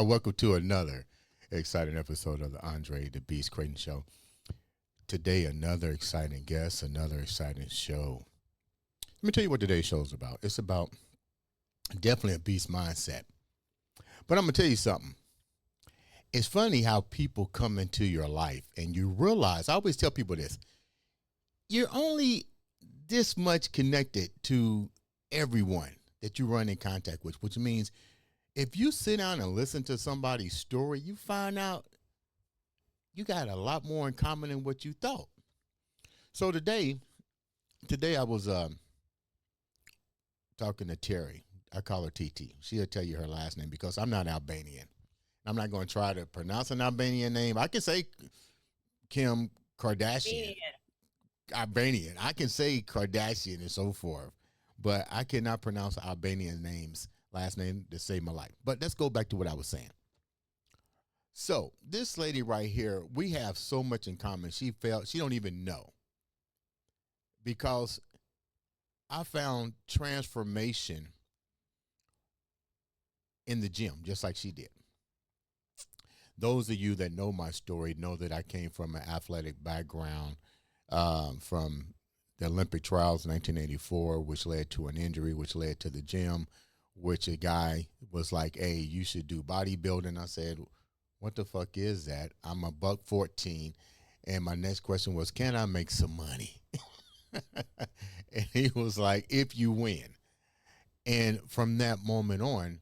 Welcome to another exciting episode of the Andre the Beast Creighton Show. Today, another exciting guest, another exciting show. Let me tell you what today's show is about. It's about definitely a beast mindset. But I'm going to tell you something. It's funny how people come into your life and you realize, I always tell people this, you're only this much connected to everyone that you run in contact with, which means if you sit down and listen to somebody's story, you find out you got a lot more in common than what you thought. So today I was talking to Terry. I call her TT. She'll tell you her last name because I'm not Albanian. I'm not going to try to pronounce an Albanian name. I can say Kim Kardashian, Albanian. I can say Kardashian and so forth, but I cannot pronounce Albanian names, last name, to save my life. But let's go back to what I was saying. So this lady right here, we have so much in common. She don't even know, because I found transformation in the gym, just like she did. Those of you that know my story know that I came from an athletic background, from the Olympic trials in 1984, which led to an injury, which led to the gym, which a guy was like, hey, you should do bodybuilding. I said, what the fuck is that? I'm a buck 14. And my next question was, can I make some money? And he was like, if you win. And from that moment on,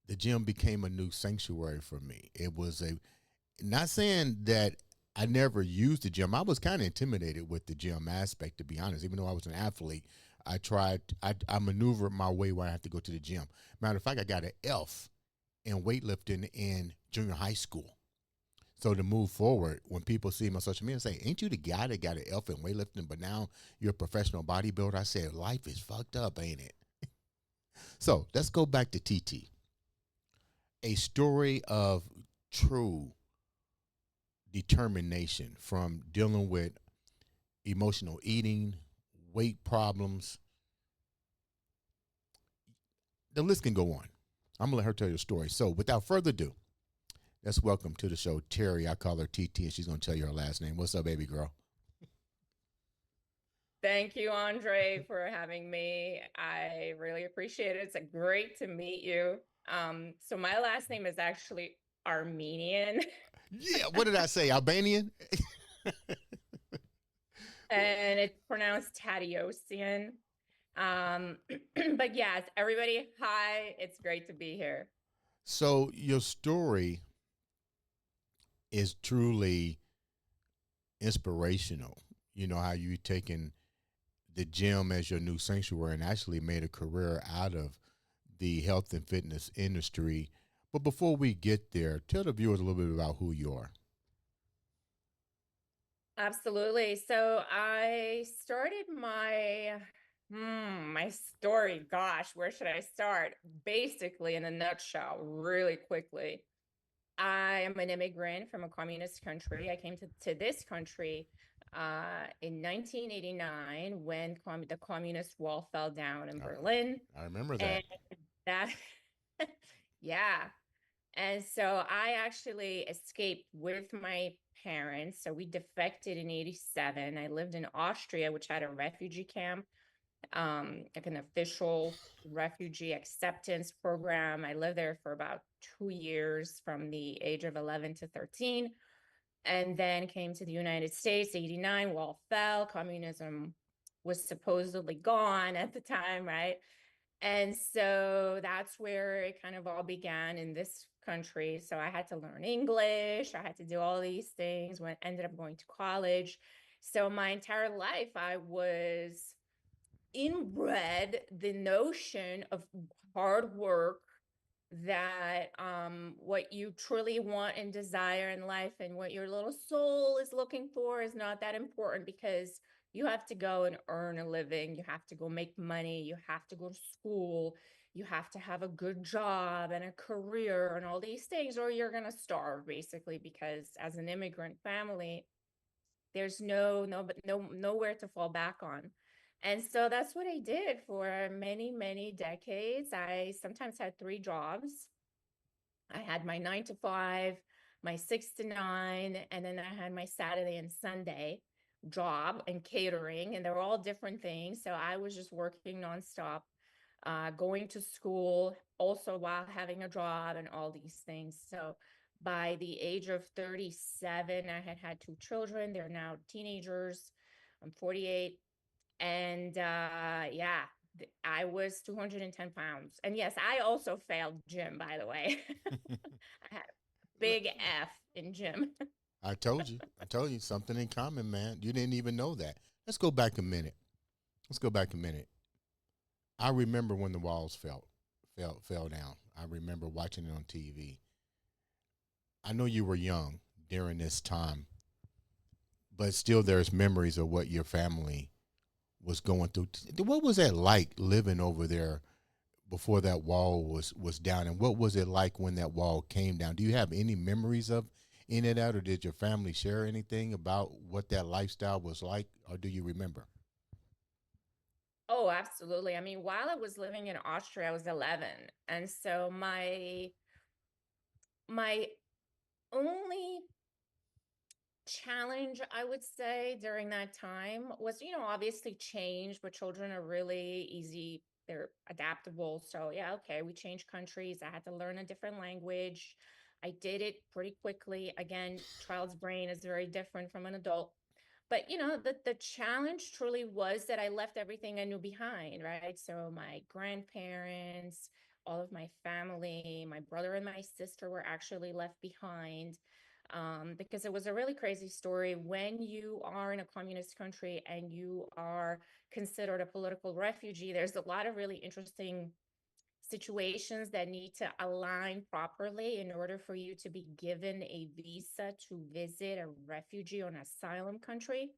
the gym became a new sanctuary for me. It was not saying that I never used the gym. I was kind of intimidated with the gym aspect, to be honest. Even though I was an athlete, I maneuvered my way where I had to go to the gym. Matter of fact, I got an F in weightlifting in junior high school. So to move forward, when people see my social media and say, ain't you the guy that got an F in weightlifting, but now you're a professional bodybuilder? I said, life is fucked up, ain't it? So let's go back to TT. A story of true determination from dealing with emotional eating, weight problems. The list can go on. I'm going to let her tell you the story. So without further ado, let's welcome to the show Terry. I call her TT, and she's going to tell you her last name. What's up, baby girl? Thank you, Andre, for having me. I really appreciate it. It's great to meet you. So my last name is actually Armenian. Yeah, what did I say? Albanian? And it's pronounced Tadiosian. Um, but yes, everybody, hi. It's great to be here. So your story is truly inspirational. You know how you taken the gym as your new sanctuary and actually made a career out of the health and fitness industry. But before we get there, tell the viewers a little bit about who you are. Absolutely. So I started my story. Gosh, where should I start? Basically, in a nutshell, really quickly. I am an immigrant from a communist country. I came to this country in 1989 when the communist wall fell down in Berlin. I remember that. And that, yeah. And so I actually escaped with my parents. So we defected in 87. I lived in Austria, which had a refugee camp, like an official refugee acceptance program. I lived there for about 2 years from the age of 11 to 13, and then came to the United States. 89, wall fell, communism was supposedly gone at the time, right? And so that's where it kind of all began in this country. So I had to learn English. I had to do all these things when I ended up going to college. So my entire life, I was inbred the notion of hard work, that what you truly want and desire in life and what your little soul is looking for is not that important, because you have to go and earn a living, you have to go make money, you have to go to school, you have to have a good job and a career and all these things, or you're going to starve, basically, because as an immigrant family, there's nowhere to fall back on. And so that's what I did for many, many decades. I sometimes had three jobs. I had my 9 to 5, my 6 to 9, and then I had my Saturday and Sunday job and catering, and they're all different things. So I was just working nonstop, going to school, also while having a job and all these things. So by the age of 37, I had had 2 children. They're now teenagers. I'm 48. And yeah, I was 210 pounds. And yes, I also failed gym, by the way. I had a big F in gym. I told you something in common, man. You didn't even know that. Let's go back a minute. Let's go back a minute. I remember when the walls fell down. I remember watching it on TV. I know you were young during this time, but still there's memories of what your family was going through. What was that like living over there before that wall was down, and what was it like when that wall came down? Do you have any memories of any of that, or did your family share anything about what that lifestyle was like, or do you remember? Oh, absolutely. I mean, while I was living in Austria, I was 11. And so my only challenge, I would say, during that time was, obviously change, but children are really easy. They're adaptable. So, yeah, okay, we changed countries. I had to learn a different language. I did it pretty quickly. Again, child's brain is very different from an adult. But, the challenge truly was that I left everything I knew behind, right? So, my grandparents, all of my family, my brother and my sister were actually left behind, because it was a really crazy story. When you are in a communist country and you are considered a political refugee, there's a lot of really interesting situations that need to align properly in order for you to be given a visa to visit a refugee or an asylum country.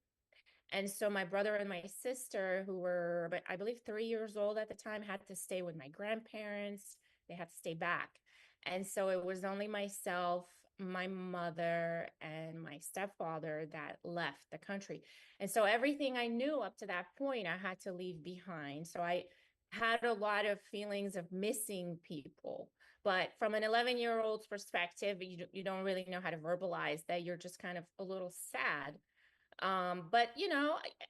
And so my brother and my sister, who were, but I believe 3 years old at the time, had to stay with my grandparents. They had to stay back. And so it was only myself, my mother, and my stepfather that left the country. And so everything I knew up to that point, I had to leave behind. So I had a lot of feelings of missing people. But from an 11-year-old's perspective, you don't really know how to verbalize that. You're just kind of a little sad, but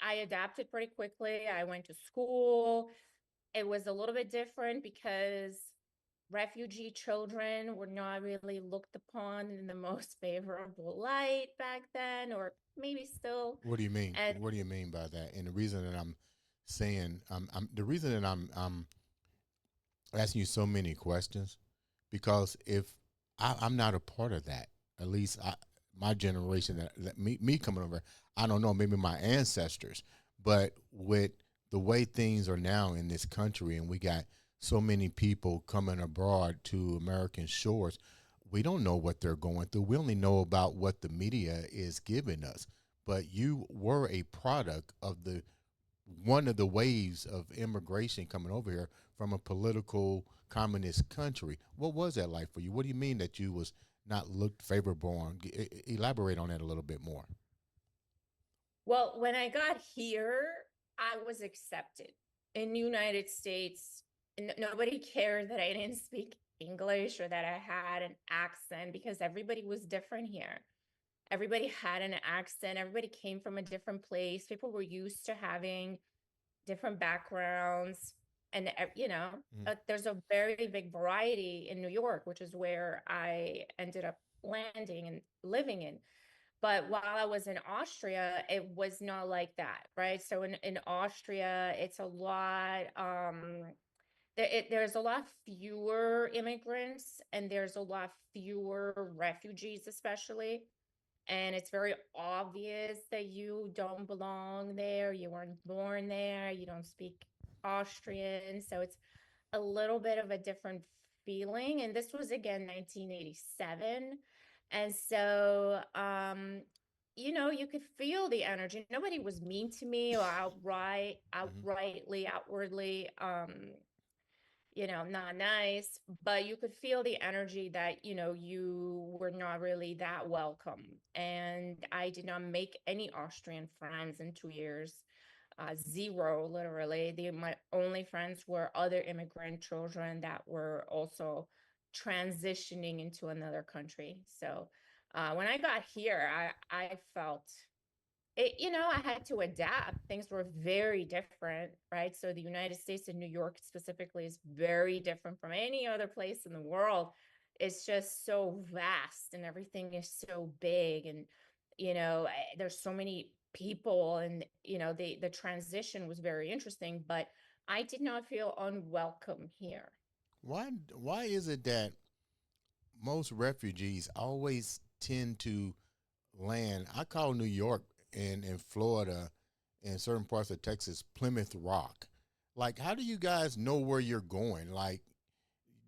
I adapted pretty quickly. I went to school. It was a little bit different because refugee children were not really looked upon in the most favorable light back then, or maybe still. What do you mean? And What do you mean by that? And the reason that I'm saying, the reason that I'm asking you so many questions, because if I'm not a part of that, at least my generation, that me coming over, I don't know, maybe my ancestors, but with the way things are now in this country, and we got so many people coming abroad to American shores, we don't know what they're going through. We only know about what the media is giving us. But you were a product of the one of the waves of immigration coming over here from a political communist country. What was that like for you? What do you mean that you was not looked favorable on? Elaborate on that a little bit more. well, when I got here, I was accepted in the United States. Nobody cared that I didn't speak English or that I had an accent, because everybody was different here. Everybody had an accent. Everybody came from a different place. People were used to having different backgrounds. And, Mm. there's a very big variety in New York, which is where I ended up landing and living in. But while I was in Austria, it was not like that, right? So in Austria, it's a lot, there's a lot fewer immigrants, and there's a lot fewer refugees, especially. And it's very obvious that you don't belong there. You weren't born there. You don't speak Austrian. So it's a little bit of a different feeling. And this was again 1987. And so, you could feel the energy. Nobody was mean to me or Hmm. outwardly, not nice, but you could feel the energy that, you were not really that welcome. And I did not make any Austrian friends in 2 years. Zero, literally. My only friends were other immigrant children that were also transitioning into another country. So when I got here, I felt it, I had to adapt. Things were very different, right? So the United States and New York specifically is very different from any other place in the world. It's just so vast and everything is so big, and there's so many people, and the transition was very interesting, but I did not feel unwelcome here. Why is it that most refugees always tend to land? I call New York and in Florida and certain parts of Texas Plymouth Rock. Like, how do you guys know where you're going? Like,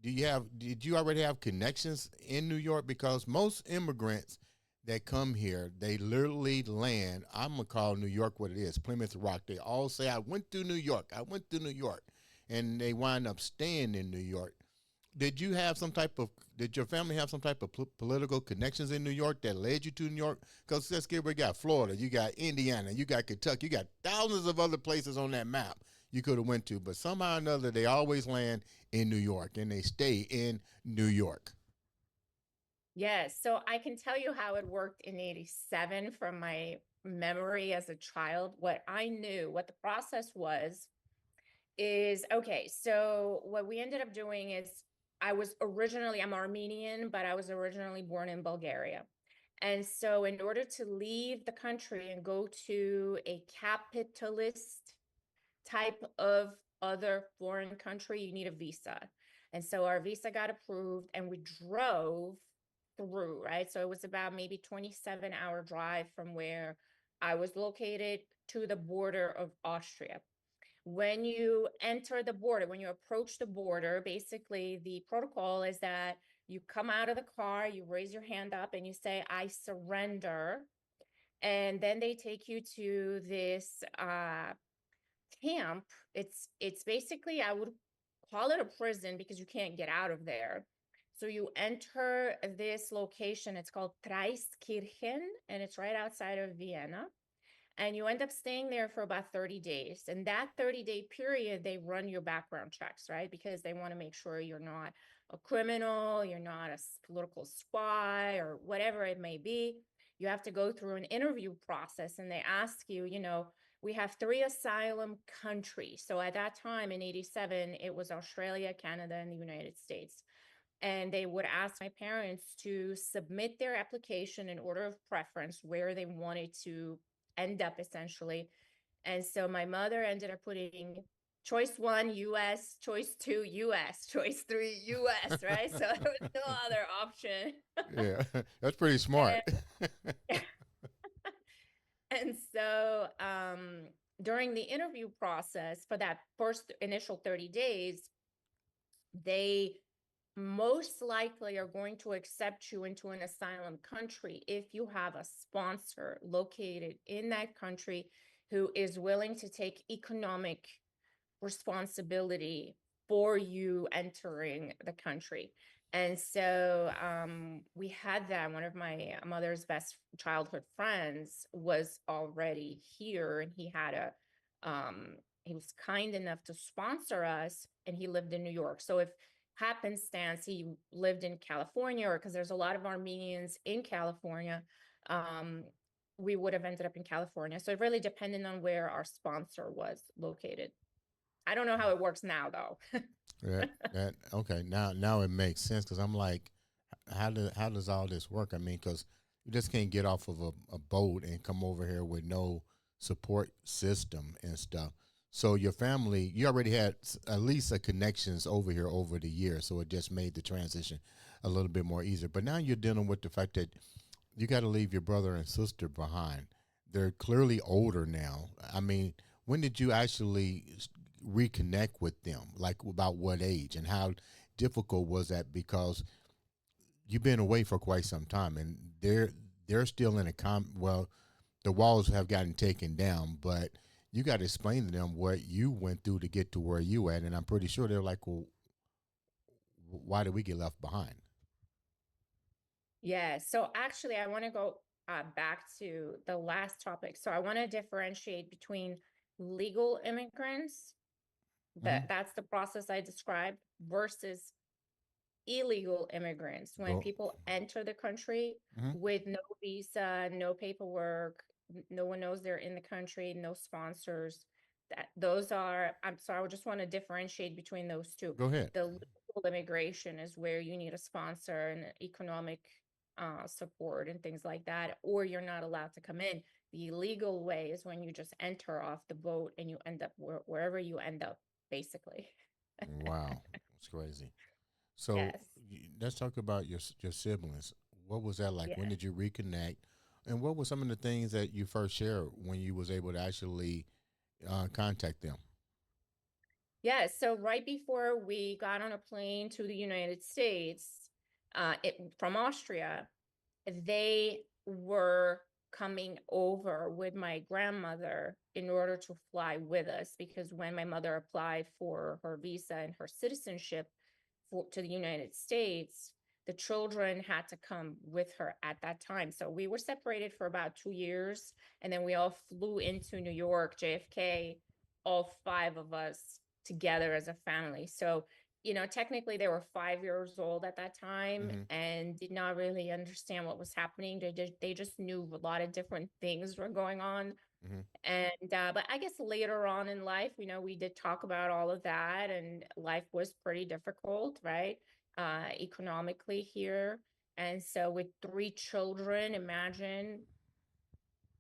did you already have connections in New York? Because most immigrants that come here, they literally land. I'm gonna call New York what it is, Plymouth Rock. They all say, "I went to New York. I went to New York," and they wind up staying in New York. Did you have some type of? Did your family have some type of political connections in New York that led you to New York? Because let's get, we got Florida, you got Indiana, you got Kentucky, you got thousands of other places on that map you could have went to, but somehow or another they always land in New York and they stay in New York. Yes, so I can tell you how it worked in 87 from my memory as a child. What I knew, what the process was, is okay. So what we ended up doing is I'm Armenian, but I was originally born in Bulgaria. And so in order to leave the country and go to a capitalist type of other foreign country, you need a visa. And so our visa got approved and we drove through, right? So it was about maybe 27-hour drive from where I was located to the border of Austria. When you enter the border, when you approach the border, basically the protocol is that you come out of the car, you raise your hand up and you say, "I surrender." And then they take you to this camp. It's basically, I would call it a prison because you can't get out of there. So you enter this location. It's called Traiskirchen, and it's right outside of Vienna. And you end up staying there for about 30 days. And that 30-day period, they run your background checks, right? Because they want to make sure you're not a criminal, you're not a political spy, or whatever it may be. You have to go through an interview process, and they ask you, we have 3 asylum countries. So at that time in 87, it was Australia, Canada, and the United States. And they would ask my parents to submit their application in order of preference, where they wanted to end up essentially. And so my mother ended up putting choice 1 US, choice 2 US, choice 3 US, right? So there was no other option. Yeah, that's pretty smart. And, and so during the interview process for that first initial 30 days, they most likely are going to accept you into an asylum country if you have a sponsor located in that country who is willing to take economic responsibility for you entering the country. And so we had that. One of my mother's best childhood friends was already here, and he was kind enough to sponsor us, and he lived in New York. So if happenstance he lived in California, or because there's a lot of Armenians in California, we would have ended up in California. So it really depended on where our sponsor was located. I don't know how it works now, though. That okay. Now it makes sense because I'm like, how does all this work? I mean, because you just can't get off of a boat and come over here with no support system and stuff. So your family, you already had at least a connections over here over the years, so it just made the transition a little bit more easier. But now you're dealing with the fact that you got to leave your brother and sister behind. They're clearly older now. I mean, when did you actually reconnect with them? Like, about what age, and how difficult was that? Because you've been away for quite some time, and they're still in a well, the walls have gotten taken down, but you got to explain to them what you went through to get to where you at. And I'm pretty sure they're like, well, why did we get left behind? Yeah. So actually, I want to go back to the last topic. So I want to differentiate between legal immigrants, Hmm. that's the process I described, versus illegal immigrants. When Go. people enter the country Mhm. with no visa, no paperwork, no one knows they're in the country, no sponsors. That those are, I'm sorry, I just want to differentiate between those two. Go ahead. The legal immigration is where you need a sponsor and economic support and things like that, or you're not allowed to come in. The illegal way is when you just enter off the boat and you end up wherever you end up, basically. Wow, it's crazy. So Yes. let's talk about your siblings. What was that like? When Yeah. did you reconnect? And what were some of the things that you first shared when you was able to actually contact them? Yeah, so right before we got on a plane to the United States, from Austria, they were coming over with my grandmother in order to fly with us because when my mother applied for her visa and her citizenship to the United States, the children had to come with her at that time. So we were separated for about 2 years, and then we all flew into New York, JFK, all five of us together as a family. So, technically they were 5 years old at that time Hmm. and did not really understand what was happening. They just knew a lot of different things were going on. Hmm. And but I guess later on in life, we did talk about all of that, and life was pretty difficult, right? Economically here. And so with three children, imagine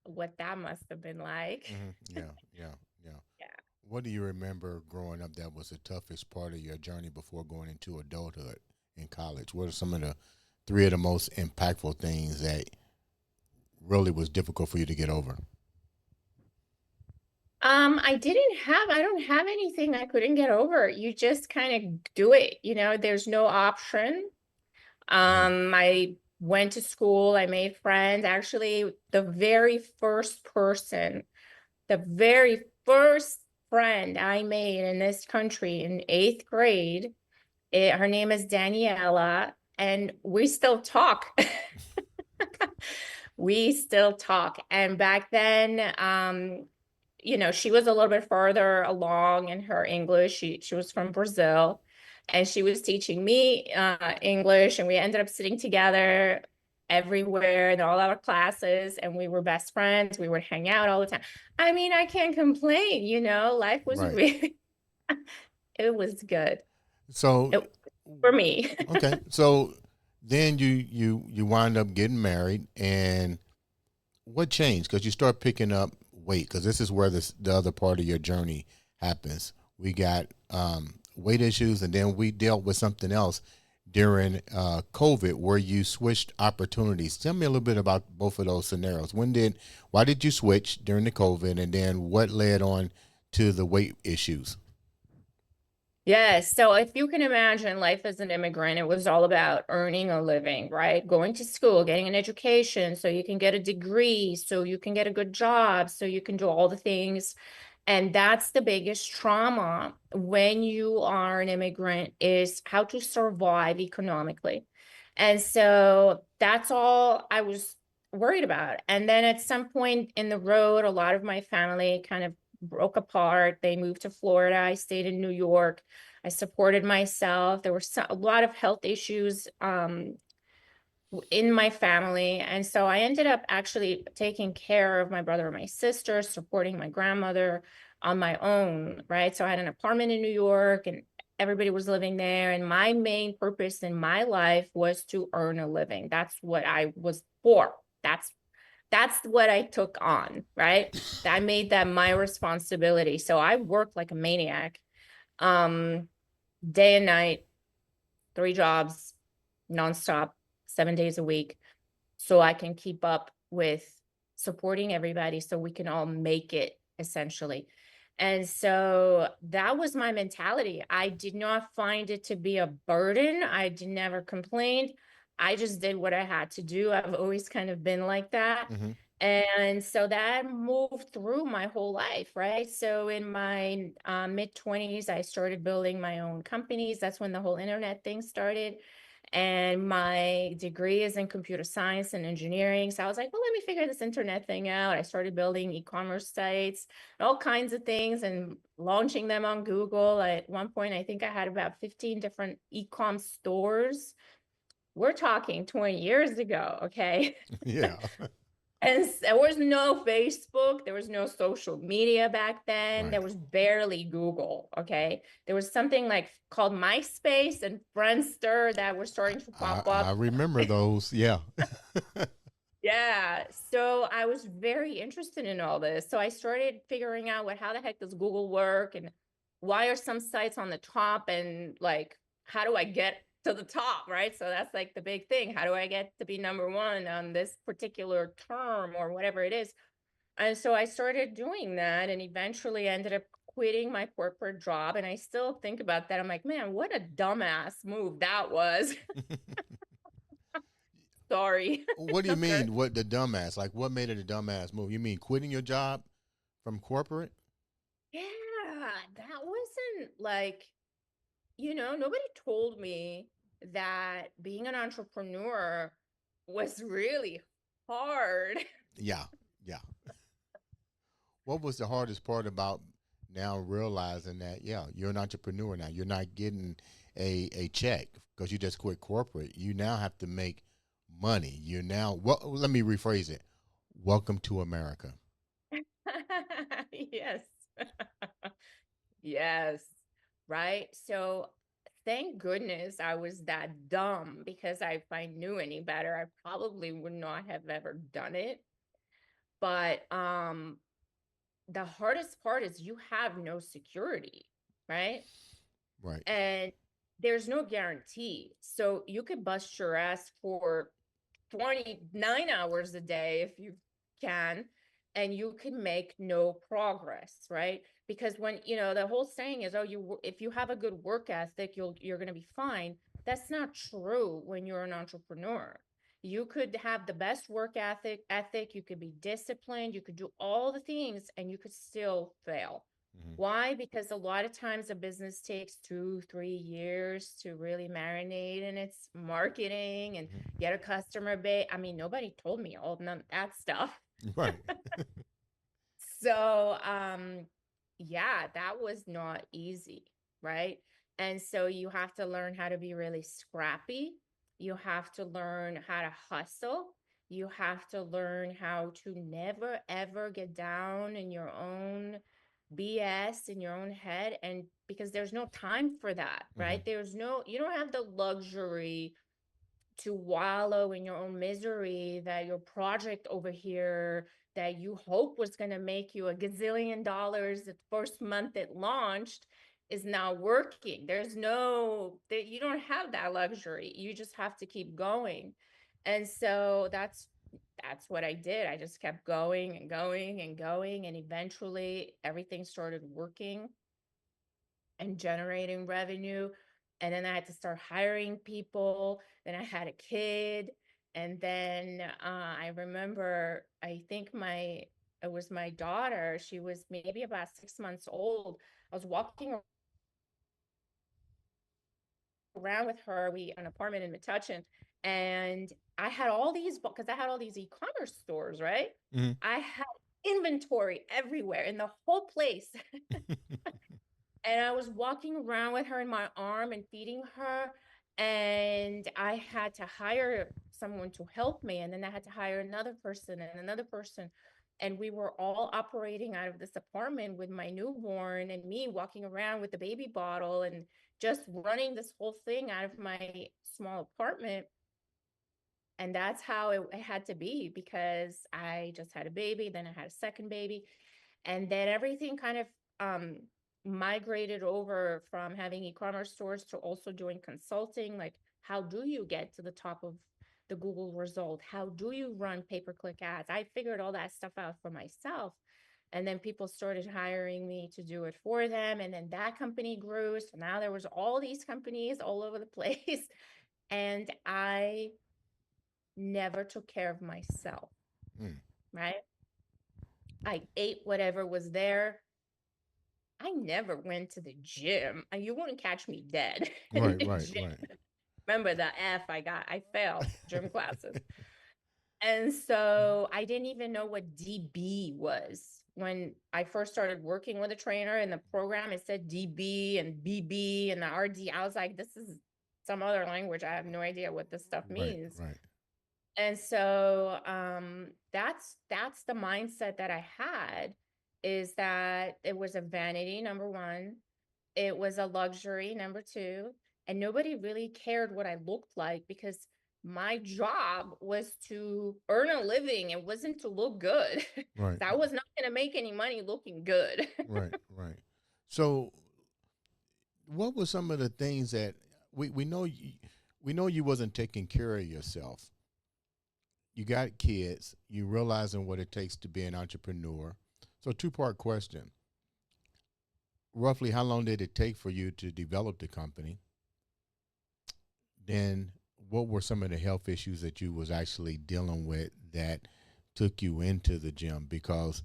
what that must have been like. Hmm. Yeah, yeah, yeah. Yeah. What do you remember growing up that was the toughest part of your journey before going into adulthood in college? What are some of the three of the most impactful things that really was difficult for you to get over? I don't have anything I couldn't get over. You just kind of do it, there's no option. Hmm. I went to school, I made friends. Actually, the very first friend I made in this country in 8th grade, her name is Daniela, and we still talk. We still talk. And back then, she was a little bit further along in her English. She was from Brazil, and she was teaching me English, and we ended up sitting together everywhere in all our classes, and we were best friends. We would hang out all the time. I mean, I can't complain, life was Right. really it was good. So, It, for me. okay. So then you wind up getting married, and what changed? Because you start picking up weight. Because this is where the other part of your journey happens. We got weight issues, and then we dealt with something else during COVID, where you switched opportunities. Tell me a little bit about both of those scenarios. Why did you switch during the COVID, and then what led on to the weight issues? Yes. So if you can imagine life as an immigrant, it was all about earning a living, right? Going to school, getting an education so you can get a degree, so you can get a good job, so you can do all the things. And that's the biggest trauma when you are an immigrant is how to survive economically. And so that's all I was worried about. And then at some point in the road, a lot of my family kind of broke apart. They moved to Florida. I stayed in New York. I supported myself. There were a lot of health issues in my family. And so I ended up actually taking care of my brother and my sister, supporting my grandmother on my own, right? So I had an apartment in New York and everybody was living there. And my main purpose in my life was to earn a living. That's what I was for. That's what I took on, right? I made that my responsibility. So I worked like a maniac, um, day and night, 3 jobs, nonstop, 7 days a week, so I can keep up with supporting everybody so we can all make it essentially. And so that was my mentality. I did not find it to be a burden. Never complained. I just did what I had to do. I've always kind of been like that. Hmm. And so that moved through my whole life, right? So in my mid 20s, I started building my own companies. That's when the whole internet thing started. And my degree is in computer science and engineering. So I was like, well, let me figure this internet thing out. I started building e-commerce sites, all kinds of things, and launching them on Google. At one point, I think I had about 15 different e-com stores. We're talking 20 years ago, okay? Yeah. And there was no Facebook, there was no social media back then, Right. there was barely Google, okay? There was something like called MySpace and Friendster that were starting to pop I up. remember those. Yeah. Yeah, so I was very interested in all this. So I started figuring out how the heck does Google work, and why are some sites on the top, and like how do I get to the top, right? So that's like the big thing. How do I get to be number one on this particular term or whatever it is? And so I started doing that and eventually ended up quitting my corporate job. And I still think about that. I'm like, man, what a dumbass move that was. Sorry. What do you Okay. mean? What the dumbass? Like, what made it a dumbass move? You mean quitting your job from corporate? Yeah, that wasn't like, nobody told me that being an entrepreneur was really hard. Yeah. Yeah. What was the hardest part about now realizing that, yeah, you're an entrepreneur now? You're not getting a check because you just quit corporate. You now have to make money. You now, well, let me rephrase it. Welcome to America. Yes. Yes. Right. So thank goodness I was that dumb, because if I knew any better, I probably would not have ever done it. But the hardest part is you have no security, right? Right. And there's no guarantee. So you could bust your ass for 29 hours a day if you can, and you can make no progress, right? Because when, the whole saying is, oh, if you have a good work ethic, you're going to be fine. That's not true when you're an entrepreneur. You could have the best work ethic, you could be disciplined, you could do all the things, and you could still fail. Hmm. Why? Because a lot of times a business takes 2, 3 years to really marinate in its marketing and Hmm. get a customer base. I mean, nobody told me all none of that stuff. Right. So, yeah, that was not easy, right? And so you have to learn how to be really scrappy. You have to learn how to hustle. You have to learn how to never ever get down in your own BS in your own head, and because there's no time for that, Hmm. right? You don't have the luxury to wallow in your own misery that your project over here that you hope was going to make you a gazillion dollars the first month it launched is now working. There's no that you don't have that luxury. You just have to keep going. And so that's what I did. I just kept going and going and going, and eventually everything started working and generating revenue. And then I had to start hiring people. Then I had a kid. And then I remember, I think it was my daughter. She was maybe about 6 months old. I was walking around with her. We had an apartment in Metuchen, and I had all these because I had all these e-commerce stores, right? Hmm. I had inventory everywhere in the whole place. And I was walking around with her in my arm and feeding her. And I had to hire someone to help me. And then I had to hire another person and another person. And we were all operating out of this apartment with my newborn and me walking around with the baby bottle and just running this whole thing out of my small apartment. And that's how it had to be, because I just had a baby, then I had a second baby, and then everything kind of um migrated over from having e-commerce stores to also doing consulting. Like, how do you get to the top of the Google result? How do you run pay-per-click ads? I figured all that stuff out for myself. And then people started hiring me to do it for them. And then that company grew. So now there was all these companies all over the place. And I never took care of myself, Mm. right? I ate whatever was there. I never went to the gym. You wouldn't catch me dead in Right. the Right. gym, Right. remember the F I got. I failed gym classes. And so I didn't even know what DB was. When I first started working with a trainer in the program, it said DB and BB and the RD. I was like, this is some other language. I have no idea what this stuff Right, means. right, And so that's the mindset that I had, is that it was a vanity, number one. It was a luxury, number two, and nobody really cared what I looked like, because my job was to earn a living. It wasn't to look good. right, I was not going to make any money looking good. right, right. So, what were some of the things that we know we know you wasn't taking care of yourself? You got kids. You realizing what it takes to be an entrepreneur. So, two-part question. Roughly, how long did it take for you to develop the company? Then, what were some of the health issues that you was actually dealing with that took you into the gym? Because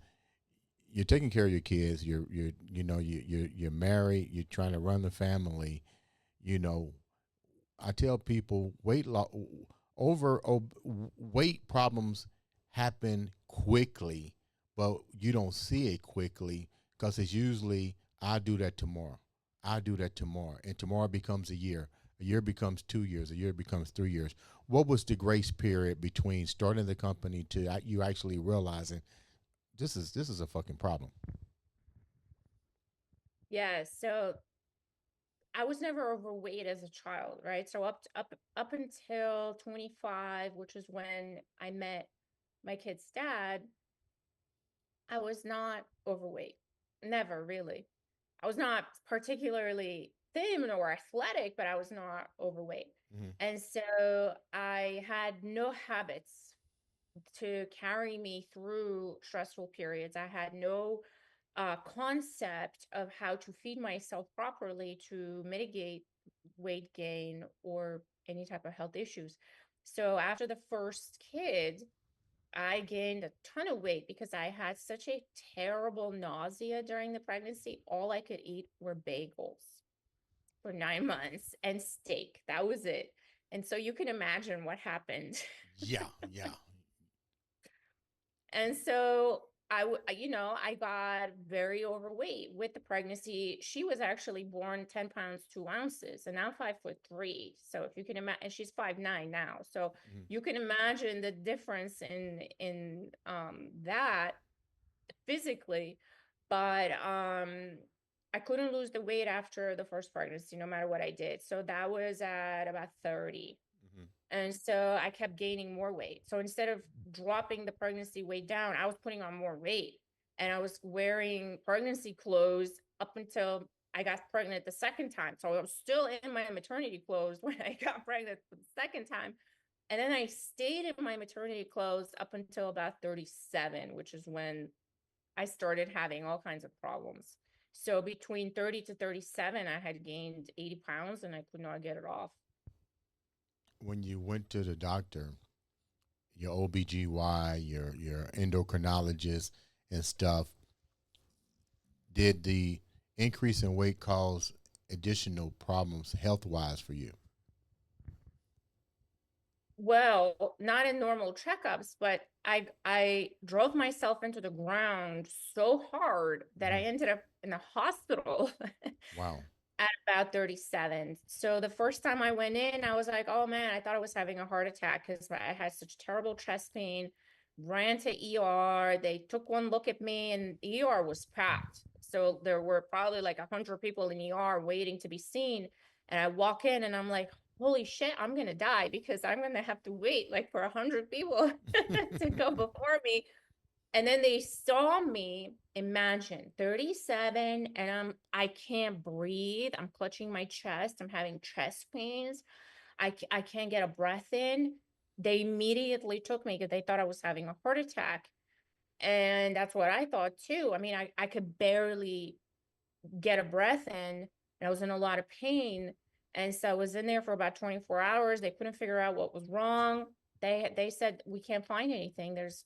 you're taking care of your kids. You're married. You're trying to run the family. You know, I tell people weight problems happen quickly, but you don't see it quickly because it's usually I do that tomorrow. I do that tomorrow, and tomorrow becomes a year. A year becomes 2 years. A year becomes 3 years. What was the grace period between starting the company to you actually realizing this is a fucking problem? Yeah, so I was never overweight as a child, right? So up until 25, which is when I met my kid's dad, I was not overweight. Never really. I was not particularly thin or athletic, but I was not overweight. Mm-hmm. And so I had no habits to carry me through stressful periods. I had no concept of how to feed myself properly to mitigate weight gain or any type of health issues. So after the first kid, I gained a ton of weight because I had such a terrible nausea during the pregnancy. All I could eat were bagels for 9 months and steak. That was it. And so you can imagine what happened. Yeah, yeah. And so I got very overweight with the pregnancy. She was actually born 10 pounds, 2 ounces, and I'm 5'3". So if you can imagine, and she's 5'9" now. So Mm-hmm. you can imagine the difference in that physically. But I couldn't lose the weight after the first pregnancy, no matter what I did. So that was at about 30. Mm-hmm. And so I kept gaining more weight. So instead of dropping the pregnancy weight down, I was putting on more weight. And I was wearing pregnancy clothes up until I got pregnant the second time. So I was still in my maternity clothes when I got pregnant the second time. And then I stayed in my maternity clothes up until about 37, which is when I started having all kinds of problems. So between 30 to 37, I had gained 80 pounds and I could not get it off. When you went to the doctor, your OBGY, your endocrinologist and stuff, did the increase in weight cause additional problems health wise for you? Well, not in normal checkups, but I drove myself into the ground so hard that I Mm-hmm. ended up in the hospital Wow. at about 37. So the first time I went in, I was like, oh man, I thought I was having a heart attack because I had such terrible chest pain. Ran to ER. They took one look at me and the ER was packed. So there were probably like 100 people in ER waiting to be seen. And I walk in and I'm like, holy shit, I'm going to die because I'm going to have to wait like for 100 people to go before me. And then they saw me, imagine 37, and I can't breathe. I'm clutching my chest. I'm having chest pains. I can't get a breath in. They immediately took me because they thought I was having a heart attack. And that's what I thought too. I mean, I could barely get a breath in, and I was in a lot of pain. And so I was in there for about 24 hours. They couldn't figure out what was wrong. They said, we can't find anything. There's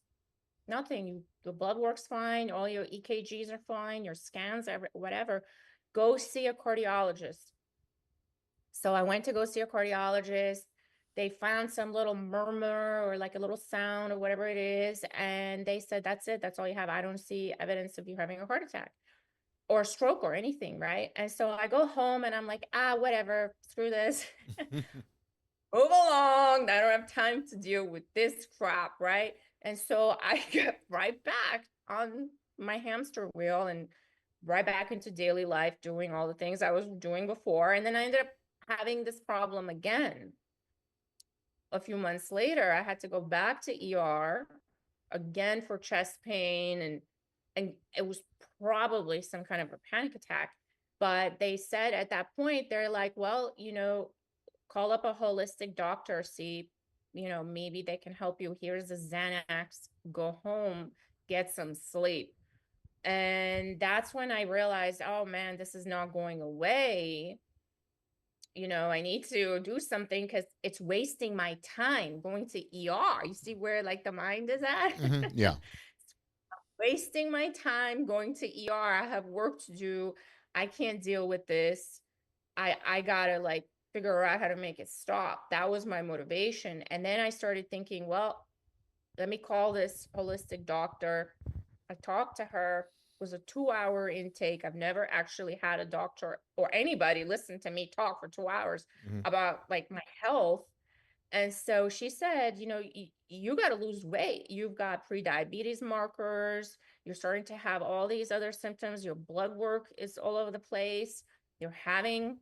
nothing. The blood works fine. All your EKGs are fine. Your scans, whatever. Go see a cardiologist. So I went to go see a cardiologist. They found some little murmur or like a little sound or whatever it is. And they said, that's it. That's all you have. I don't see evidence of you having a heart attack or a stroke or anything. Right. And so I go home and I'm like, whatever, screw this. Move along. I don't have time to deal with this crap. Right. And so I got right back on my hamster wheel and right back into daily life, doing all the things I was doing before. And then I ended up having this problem again. A few months later, I had to go back to ER again for chest pain, and it was probably some kind of a panic attack. But they said at that point, they're like, well, call up a holistic doctor, see, maybe they can help you. Here's a Xanax, go home, get some sleep. And that's when I realized, oh man, this is not going away. I need to do something because it's wasting my time going to ER. You see where like the mind is at? Yeah. Wasting my time going to ER. I have work to do. I can't deal with this. I gotta like figure out how to make it stop. That was my motivation. And then I started thinking, well, let me call this holistic doctor. I talked to her. It was a 2-hour intake. I've never actually had a doctor or anybody listen to me talk for 2 hours Hmm. about like my health. And so she said, you got to lose weight. You've got pre-diabetes markers. You're starting to have all these other symptoms. Your blood work is all over the place. You're having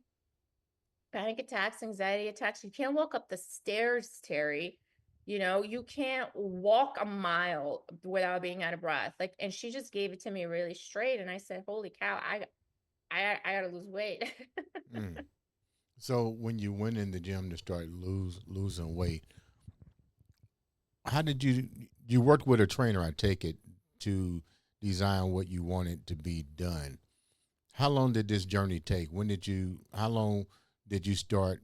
panic attacks, anxiety attacks. You can't walk up the stairs, Terry. You can't walk a mile without being out of breath. Like, and she just gave it to me really straight. And I said, holy cow, I gotta lose weight. Mm. So when you went in the gym to start losing weight, how did you worked with a trainer? I take it to design what you wanted to be done. How long did this journey take? How long did you start?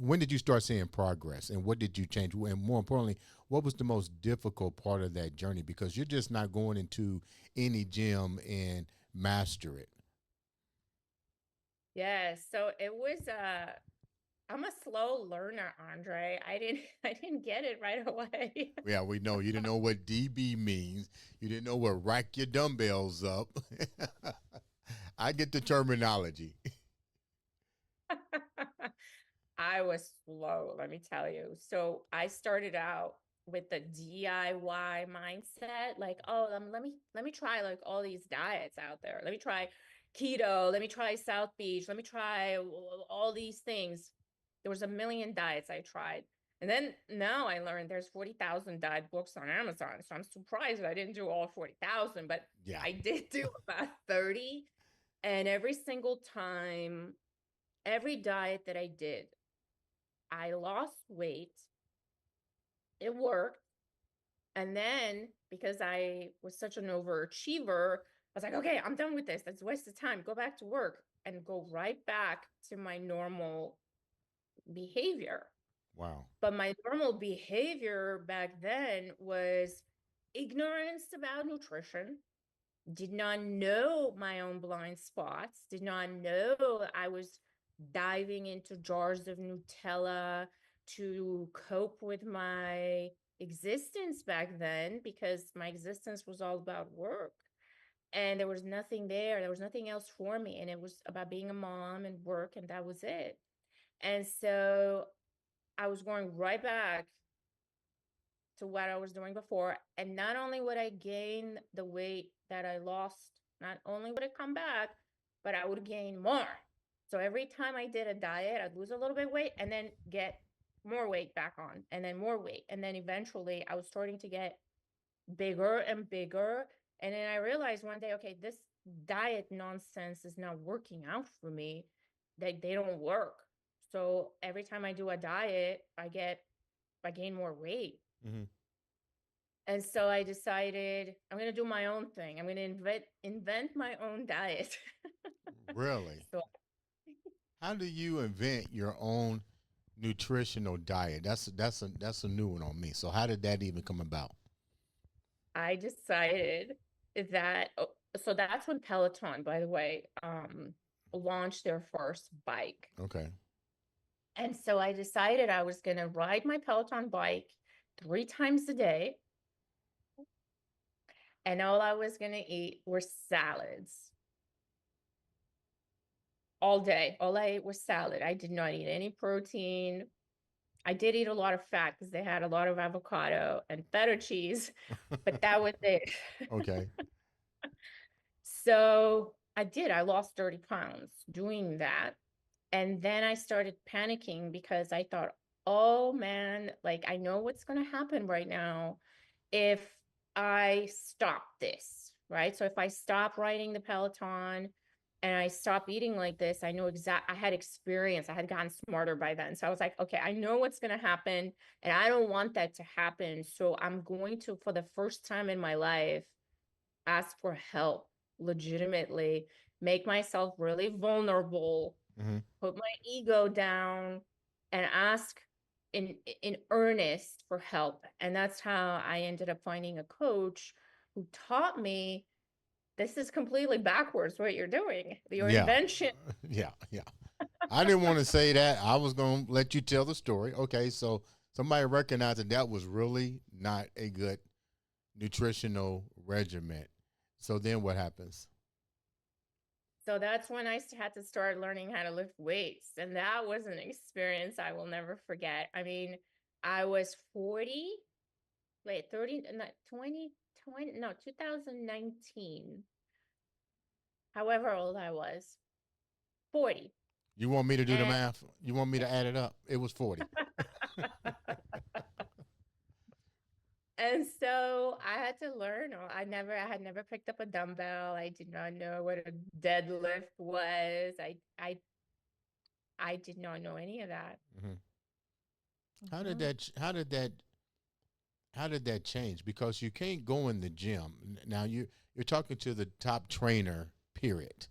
When did you start seeing progress, and what did you change? And more importantly, what was the most difficult part of that journey? Because you're just not going into any gym and master it. Yeah, so it was I'm a slow learner, Andre. I didn't get it right away. Yeah, we know you didn't know what DB means. You didn't know what rack your dumbbells up. I get the terminology. I was slow, let me tell you. So I started out with the DIY mindset, like, oh, let me try like all these diets out there. Let me try keto, let me try South Beach, let me try all these things. There was a million diets I tried. And then now I learned there's 40,000 diet books on Amazon. So I'm surprised that I didn't do all 40,000, but Yeah. I did do about 30. And every single time, every diet that I did, I lost weight. It worked. And then because I was such an overachiever, I was like, okay, I'm done with this. That's a waste of time. Go back to work and go right back to my normal behavior. Wow. But my normal behavior back then was ignorance about nutrition, did not know my own blind spots, did not know I was diving into jars of Nutella to cope with my existence back then because my existence was all about work. And there was nothing there. There was nothing else for me. And it was about being a mom and work, and that was it. And so I was going right back to what I was doing before. And not only would I gain the weight that I lost, not only would it come back, but I would gain more. So every time I did a diet, I'd lose a little bit of weight and then get more weight back on, and then more weight. And then eventually I was starting to get bigger and bigger. And then I realized one day, okay, this diet nonsense is not working out for me. They don't work. So every time I do a diet, I gain more weight. Hmm. And so I decided I'm going to do my own thing. I'm going to invent my own diet. Really? So How do you invent your own nutritional diet? That's a new one on me. So how did that even come about? I decided that so that's when Peloton, by the way, launched their first bike. Okay. And so I decided I was going to ride my Peloton bike 3 times a day. And all I was going to eat were salads all day. All I ate was salad. I did not eat any protein. I did eat a lot of fat because they had a lot of avocado and feta cheese, but that was it. Okay. So I did. I lost 30 pounds doing that. And then I started panicking because I thought, oh man, like I know what's going to happen right now if I stop this, right? So if I stop riding the Peloton and I stop eating like this, I know I had experience. I had gotten smarter by then. So I was like, okay, I know what's going to happen and I don't want that to happen. So I'm going to, for the first time in my life, ask for help legitimately, make myself really vulnerable, Hmm. put my ego down and ask in earnest for help. And that's how I ended up finding a coach who taught me this is completely backwards what you're doing. Your Yeah. invention. Yeah. Yeah. I didn't want to say that. I was going to let you tell the story. Okay. So somebody recognized that that was really not a good nutritional regimen. So then what happens? So that's when I had to start learning how to lift weights. And that was an experience I will never forget. I mean, I was 40, wait, 30, not 20, 20, no, 2019, however old I was, 40. You want me to do the And math? You want me to add it up? It was 40. and so I had to learn. I had never picked up a dumbbell. I did not know what a deadlift was. I did not know any of that. Hmm. How did Mhm. that? How did that? How did that change? Because you can't go in the gym now. You're talking to the top trainer. Period.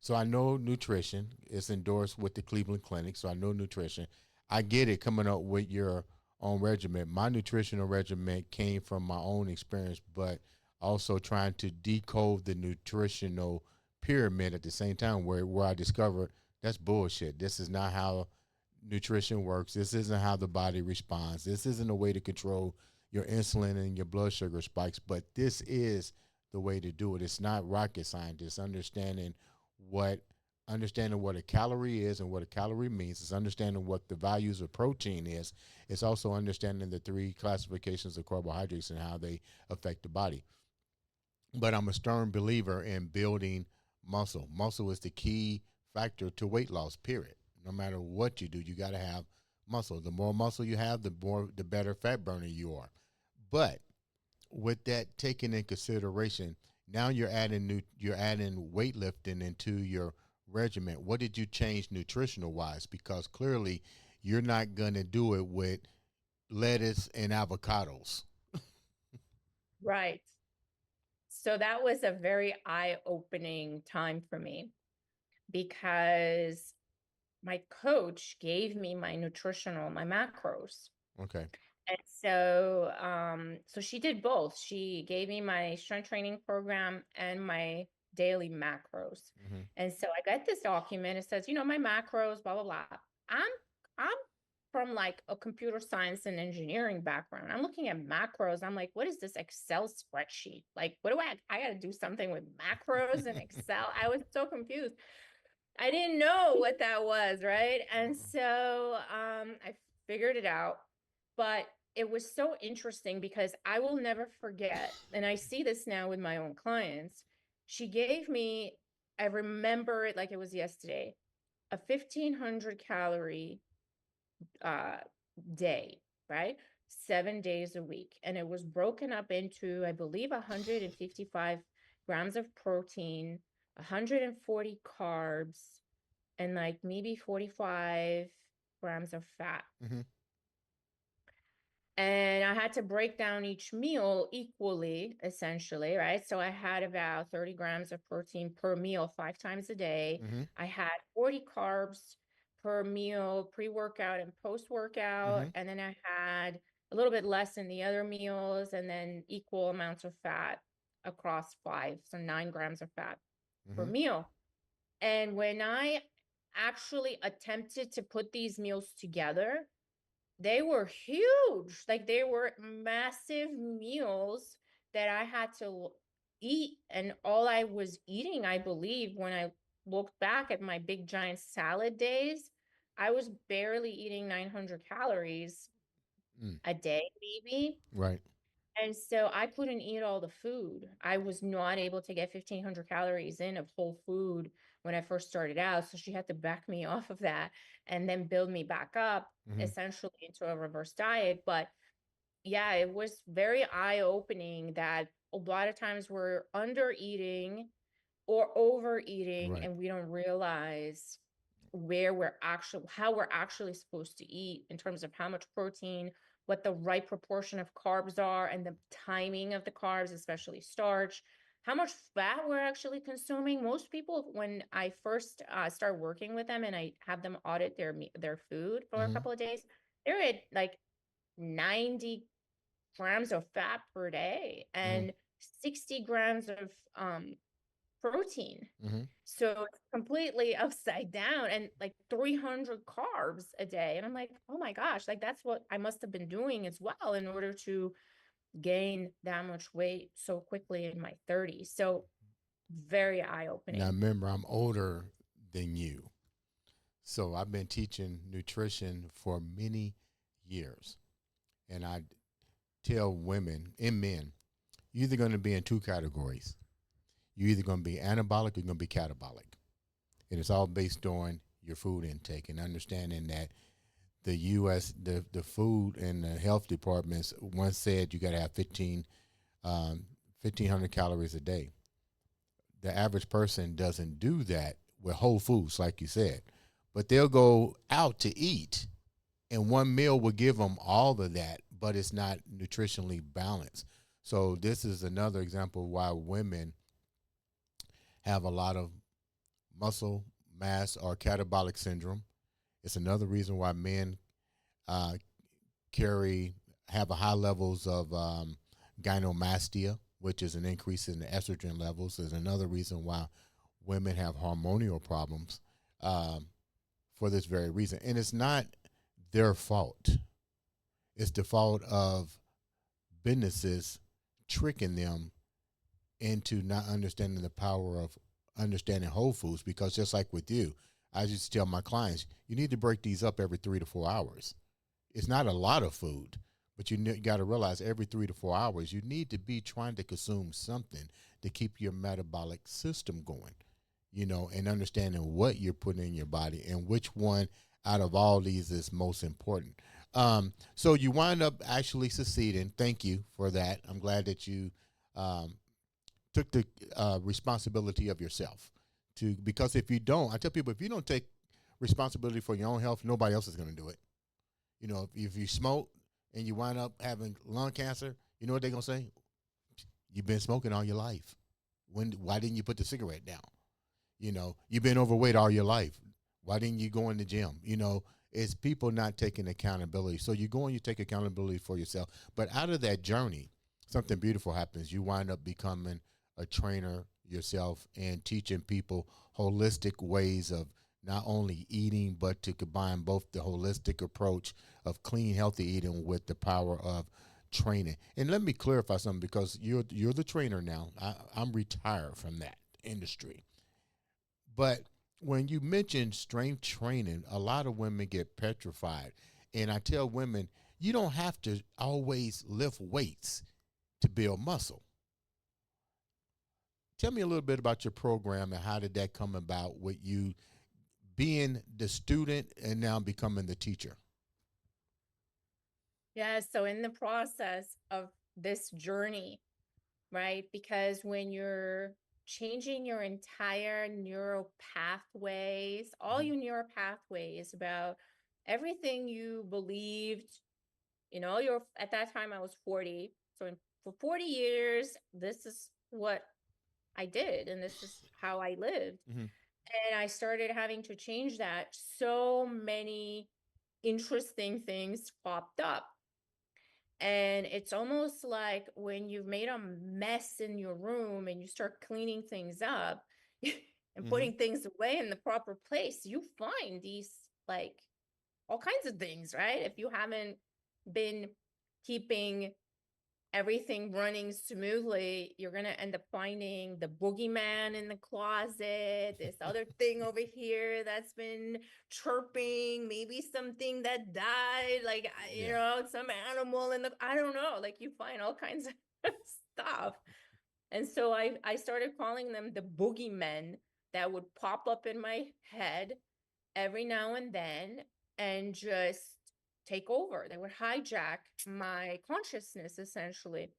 So I know nutrition is endorsed with the Cleveland Clinic. So I know nutrition. I get it coming up with your own regimen. My nutritional regimen came from my own experience, but also trying to decode the nutritional pyramid at the same time where I discovered that's bullshit. This is not how nutrition works. This isn't how the body responds. This isn't a way to control your insulin and your blood sugar spikes, but this is the way to do it. It's not rocket science. It's what understanding what a calorie is and what a calorie means. It's understanding what the values of protein is. It's also understanding the three classifications of carbohydrates and how they affect the body. But I'm a stern believer in building muscle. Muscle is the key factor to weight loss, period. No matter what you do, you got to have muscle. The more muscle you have, the better fat burner you are. But with that taken in consideration, now you're adding weightlifting into your regimen. What did you change nutritional wise? Because clearly you're not gonna do it with lettuce and avocados. Right. So that was a very eye-opening time for me because my coach gave me my macros. Okay. And so, so she did both. She gave me my strength training program and my daily macros. Hmm. And so I got this document. It says, my macros, blah, blah, blah. I'm, I'm from like a computer science and engineering background. I'm looking at macros. I'm like, what is this Excel spreadsheet? Like, what do I got to do something with macros and Excel? I was so confused. I didn't know what that was, right? And so I figured it out. But it was so interesting because I will never forget, and I see this now with my own clients. She gave me, I remember it like it was yesterday, a 1,500 calorie uh, day, right? 7 days a week. And it was broken up into, I believe, 155 grams of protein, 140 carbs, and like maybe 45 grams of fat. Hmm. And I had to break down each meal equally, essentially, right? So I had about 30 grams of protein per meal 5 times a day. Hmm. I had 40 carbs per meal, pre-workout and post-workout. Hmm. And then I had a little bit less in the other meals and then equal amounts of fat across 5. So 9 grams of fat per Hmm. meal. And when I actually attempted to put these meals together, they were huge. Like they were massive meals that I had to eat. And all I was eating, I believe, when I looked back at my big giant salad days, I was barely eating 900 calories Mm, a day, maybe. right. And so I couldn't eat all the food. I was not able to get 1,500 calories in of whole food when I first started out. So she had to back me off of that and then build me back up Hmm. essentially into a reverse diet. But yeah, it was very eye-opening that a lot of times we're under eating or overeating Right. and we don't realize how we're actually supposed to eat in terms of how much protein, what the right proportion of carbs are, and the timing of the carbs, especially starch, how much fat we're actually consuming. Most people, when I first start working with them and I have them audit their food for a Hmm. couple of days, they're at like 90 grams of fat per day Hmm. and 60 grams of protein. Hmm. So it's completely upside down and like 300 carbs a day. And I'm like, oh my gosh, like that's what I must have been doing as well in order to gain that much weight so quickly in my 30s. So very eye Now opening. remember, I'm older than you, so I've been teaching nutrition for many years, and I tell women and men, you're either going to be in two categories. You're either going to be anabolic or you're going to be catabolic. And it's all based on your food intake and understanding that the U.S., the food and the health departments once said you got to have 1,500 calories a day. The average person doesn't do that with whole foods, like you said, but they'll go out to eat and one meal will give them all of that, but it's not nutritionally balanced. So this is another example of why women have a lot of muscle mass or catabolic syndrome. It's another reason why men uh, carry have a high levels of gynecomastia, which is an increase in the estrogen levels. Is another reason why women have hormonal problems um, for this very reason. And it's not their fault. It's the fault of businesses tricking them into not understanding the power of understanding whole foods. Because just like with you, I used to tell my clients, you need to break these up every 3 to 4 hours. It's not a lot of food, but you got to realize every 3 to 4 hours, you need to be trying to consume something to keep your metabolic system going, and understanding what you're putting in your body and which one out of all these is most important. So you wind up actually succeeding. Thank you for that. I'm glad that you um, took the responsibility of yourself because if you don't, I tell people, if you don't take responsibility for your own health, nobody else is going to do it. If you smoke and you wind up having lung cancer, you know what they're gonna say? You've been smoking all your life. Why didn't you put the cigarette down? You've been overweight all your life. Why didn't you go in the gym? It's people not taking accountability. So you go and you take accountability for yourself. But out of that journey, something beautiful happens. You wind up becoming a trainer yourself and teaching people holistic ways of not only eating, but to combine both the holistic approach of clean, healthy eating with the power of training. And let me clarify something because you're the trainer now. I'm retired from that industry. But when you mention strength training, a lot of women get petrified. And I tell women, you don't have to always lift weights to build muscle. Tell me a little bit about your program and how did that come about with you being the student and now becoming the teacher? Yeah. So in the process of this journey, right? Because when you're changing your entire neural pathways, all Mhm. your neural pathways about everything you believed, you're at that time I was 40. So for 40 years, this is what I did and this is how I lived. Mhm. And I started having to change that. So many interesting things popped up. And it's almost like when you've made a mess in your room and you start cleaning things up, and Mm-hmm. putting things away in the proper place, you find these like all kinds of things, right? If you haven't been keeping everything running smoothly, you're going to end up finding the boogeyman in the closet, this other thing over here that's been chirping, maybe something that died, like, Yeah. some animal in the, I don't know, like you find all kinds of stuff. And so I started calling them the boogeymen that would pop up in my head every now and then and just take over. They would hijack my consciousness essentially.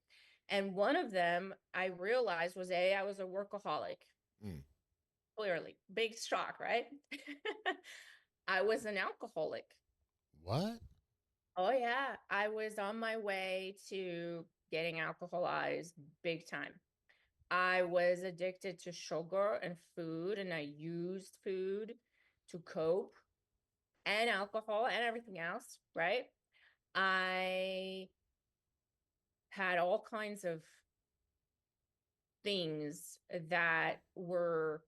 And one of them I realized was I was a workaholic. Mm. Clearly, big shock, right? I was an alcoholic. What? Oh yeah, I was on my way to getting alcoholized big time. I was addicted to sugar and food, and I used food to cope, and alcohol and everything else, right? I had all kinds of things that were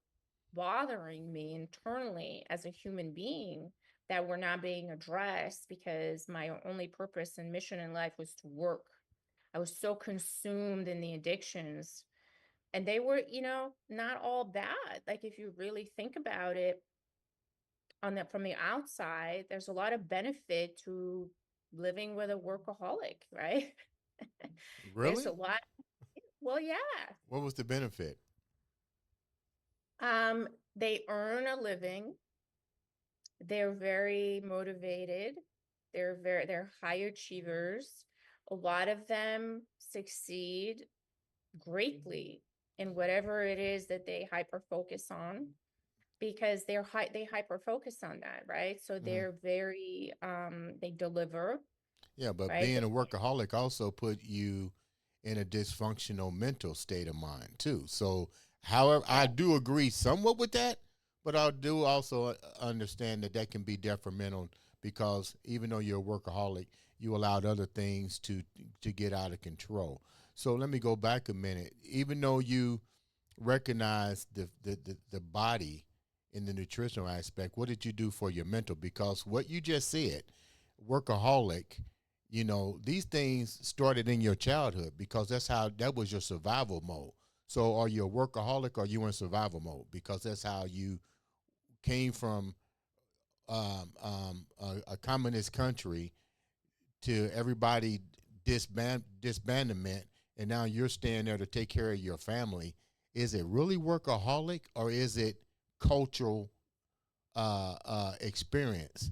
bothering me internally as a human being that were not being addressed because my only purpose and mission in life was to work. I was so consumed in the addictions, and they were, not all bad. Like if you really think about it from the outside, there's a lot of benefit to living with a workaholic, right? There's a Really? lot. Well, yeah. What was the benefit? They earn a living. They're very motivated. They're high achievers. A lot of them succeed greatly in whatever it is that they hyper focus on because they hyper focus on that, right? So Hmm. they're very they deliver, Yeah, but right? being a workaholic also put you in a dysfunctional mental state of mind too. So, however, I do agree somewhat with that, but I do also understand that that can be detrimental because even though you're a workaholic, you allowed other things to get out of control. So let me go back a minute. Even though you recognize the body in the nutritional aspect, what did you do for your mental? Because what you just said, workaholic, these things started in your childhood because that was your survival mode. So are you a workaholic or are you in survival mode? Because that's how you came from a communist country to everybody disbandment, and now you're staying there to take care of your family. Is it really workaholic or is it cultural experience?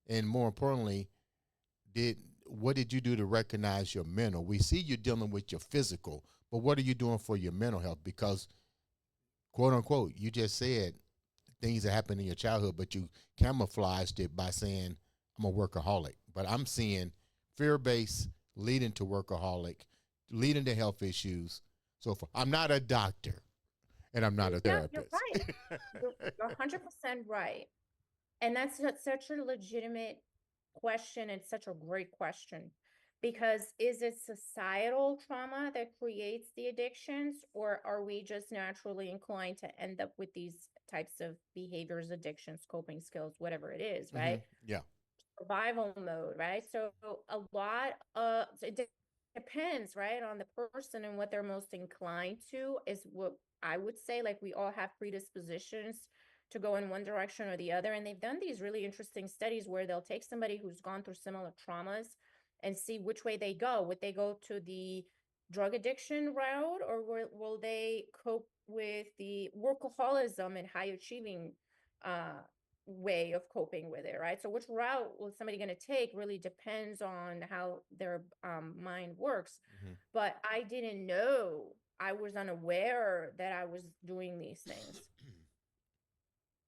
And more importantly, did what did you do to recognize your mental? We see you dealing with your physical, but what are you doing for your mental health? Because quote unquote, you just said things that happened in your childhood, but you camouflaged it by saying I'm a workaholic. But I'm seeing fear based leading to workaholic, leading to health issues. So I'm not a doctor and I'm not a Yeah, you're therapist. right. You're 100% right. And that's such a legitimate question and such a great question because is it societal trauma that creates the addictions, or are we just naturally inclined to end up with these types of behaviors, addictions, coping skills, whatever it is, Hmm. right? Yeah. Survival mode, right? So it depends, right, on the person and what they're most inclined to is what I would say. Like we all have predispositions to go in one direction or the other. And they've done these really interesting studies where they'll take somebody who's gone through similar traumas and see which way they go. Would they go to the drug addiction route, or will they cope with the workaholism and high achieving way of coping with it, right? So which route was somebody going to take really depends on how their mind works. Hmm. But I didn't know, I was unaware that I was doing these things,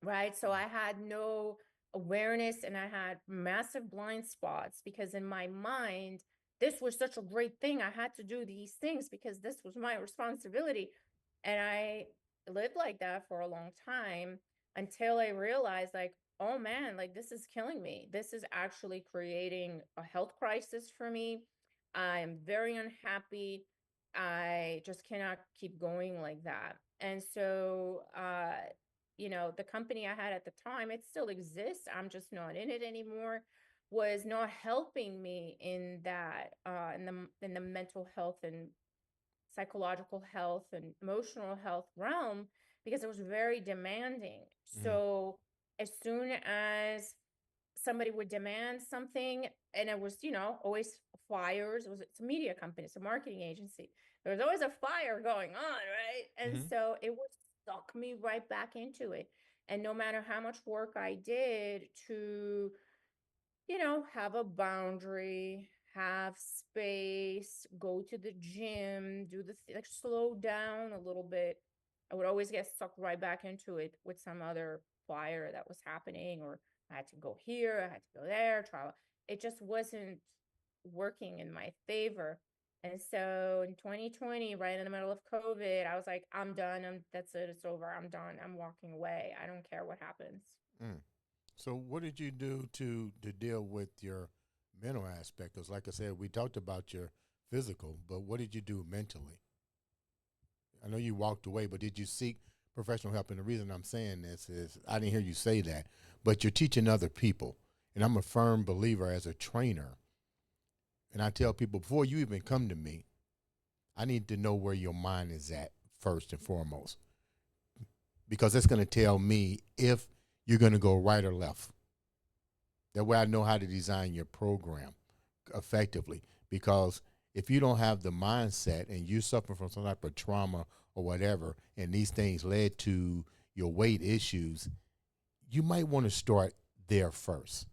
right? So I had no awareness and I had massive blind spots because in my mind, this was such a great thing. I had to do these things because this was my responsibility. And I lived like that for a long time until I realized, like, oh man, like this is killing me. This is actually creating a health crisis for me. I'm very unhappy. I just cannot keep going like that. And so, the company I had at the time, it still exists. I'm just not in it anymore, was not helping me in that, in the mental health and psychological health and emotional health realm, because it was very demanding. Mm-hmm. So as soon as somebody would demand something, and it was, always flyers. It's a media company, it's a marketing agency. There was always a fire going on, right? And Mm-hmm. so it would suck me right back into it. And no matter how much work I did to, have a boundary, have space, go to the gym, do like slow down a little bit, I would always get sucked right back into it with some other fire that was happening, or I had to go here, I had to go there, try. It just wasn't working in my favor. And so in 2020, right in the middle of COVID, I was like, I'm done. That's it. It's over. I'm done. I'm walking away. I don't care what happens. Mm. So, what did you do to deal with your mental aspect? Because, like I said, we talked about your physical, but what did you do mentally? I know you walked away, but did you seek professional help? And the reason I'm saying this is I didn't hear you say that, but you're teaching other people. And I'm a firm believer as a trainer. And I tell people before you even come to me, I need to know where your mind is at first and foremost, because it's going to tell me if you're going to go right or left. That way I know how to design your program effectively. Because if you don't have the mindset and you suffer from some type of trauma or whatever, and these things led to your weight issues, you might want to start there first.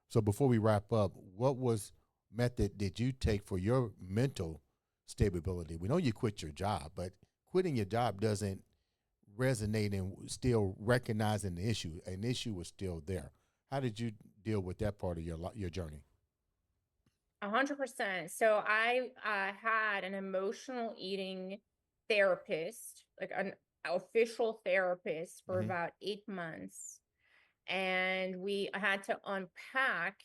So before we wrap up, what was method did you take for your mental stability? We know you quit your job, but quitting your job doesn't resonate and still recognizing the issue. An issue was still there. How did you deal with that part of your journey? 100%. So I had an emotional eating therapist, like an official therapist, for Mm-hmm. about 8 months. And we had to unpack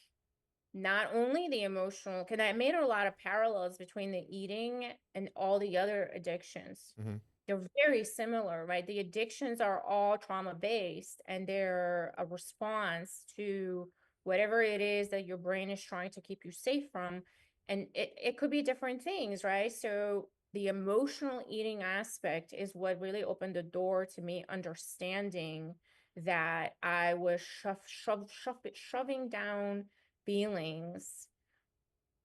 not only the emotional, because I made a lot of parallels between the eating and all the other addictions. Mm-hmm. They're very similar, right? The addictions are all trauma based, and they're a response to whatever it is that your brain is trying to keep you safe from. And it could be different things, right? So the emotional eating aspect is what really opened the door to me understanding that I was shoving down feelings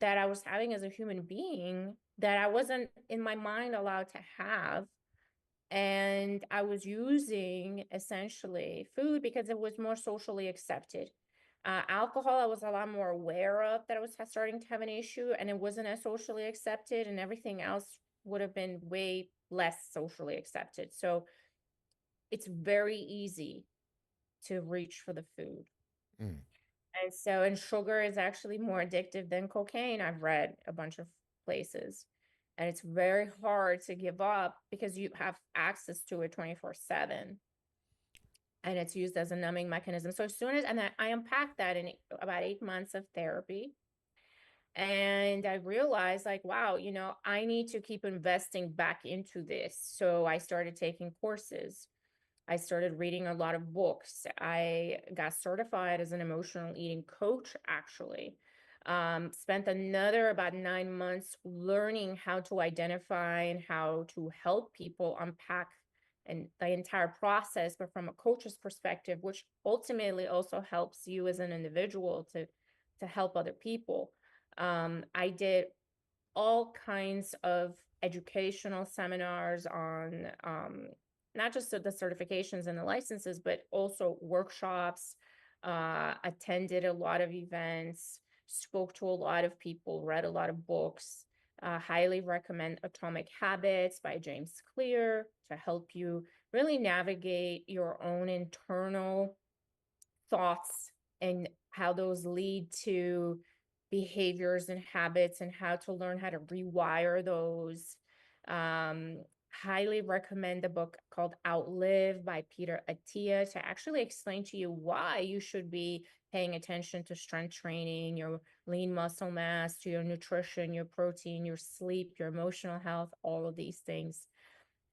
that I was having as a human being that I wasn't in my mind allowed to have. And I was using essentially food because it was more socially accepted. Alcohol, I was a lot more aware of that I was starting to have an issue, and it wasn't as socially accepted, and everything else would have been way less socially accepted. So it's very easy to reach for the food. Mm. And sugar is actually more addictive than cocaine. I've read a bunch of places. And it's very hard to give up because you have access to it 24/7. And it's used as a numbing mechanism. So as soon as, and I unpacked that in about 8 months of therapy. And I realized, like, wow, I need to keep investing back into this. So I started taking courses. I started reading a lot of books. I got certified as an emotional eating coach, actually. Spent another about 9 months learning how to identify and how to help people unpack and the entire process, but from a coach's perspective, which ultimately also helps you as an individual to help other people. I did all kinds of educational seminars on not just the certifications and the licenses, but also workshops, attended a lot of events, spoke to a lot of people, read a lot of books. Highly recommend Atomic Habits by James Clear to help you really navigate your own internal thoughts and how those lead to behaviors and habits and how to learn how to rewire those. Um, Highly recommend the book called Outlive by Peter Attia to actually explain to you why you should be paying attention to strength training, your lean muscle mass, to your nutrition, your protein, your sleep, your emotional health, all of these things.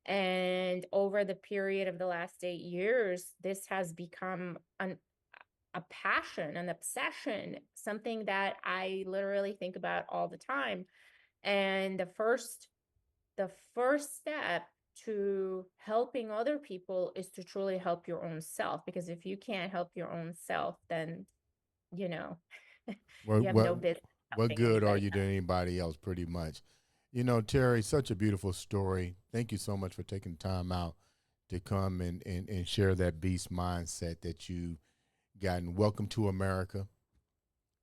And over the period of the last 8 years, this has become a passion, an obsession, something that I literally think about all the time. And the first step to helping other people is to truly help your own self. Because if you can't help your own self, then, you know, What you have no what business what helping good are anybody you to else. anybody else? Pretty much. You know, Terry, such a beautiful story. Thank you so much for taking time out to come and share that beast mindset that you gotten. Welcome to America.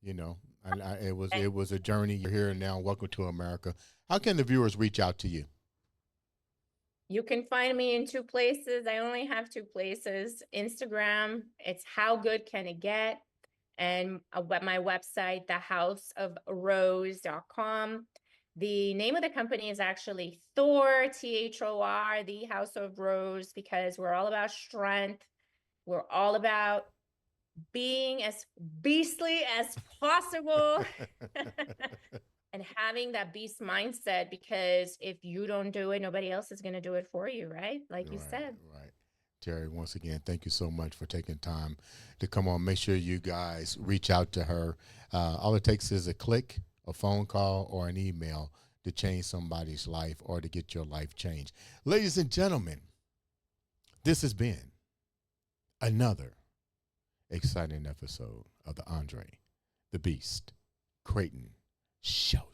You know, Thank it was a journey. You're here now. Welcome to America. How can the viewers reach out to you? You can find me in two places. I only have two places. Instagram, it's How Good Can It Get? And my website, thehouseofrose.com. The name of the company is actually Thor, Thor, the House of Rose, because we're all about strength. We're all about being as beastly as possible and having that beast mindset, because if you don't do it, nobody else is going to do it for you, right? Like you Right, said. right. Terry, once again, thank you so much for taking time to come on. Make sure you guys reach out to her. All it takes is a click, a phone call, or an email to change somebody's life or to get your life changed. Ladies and gentlemen, this has been another exciting episode of the Andre the Beast Creighton Show.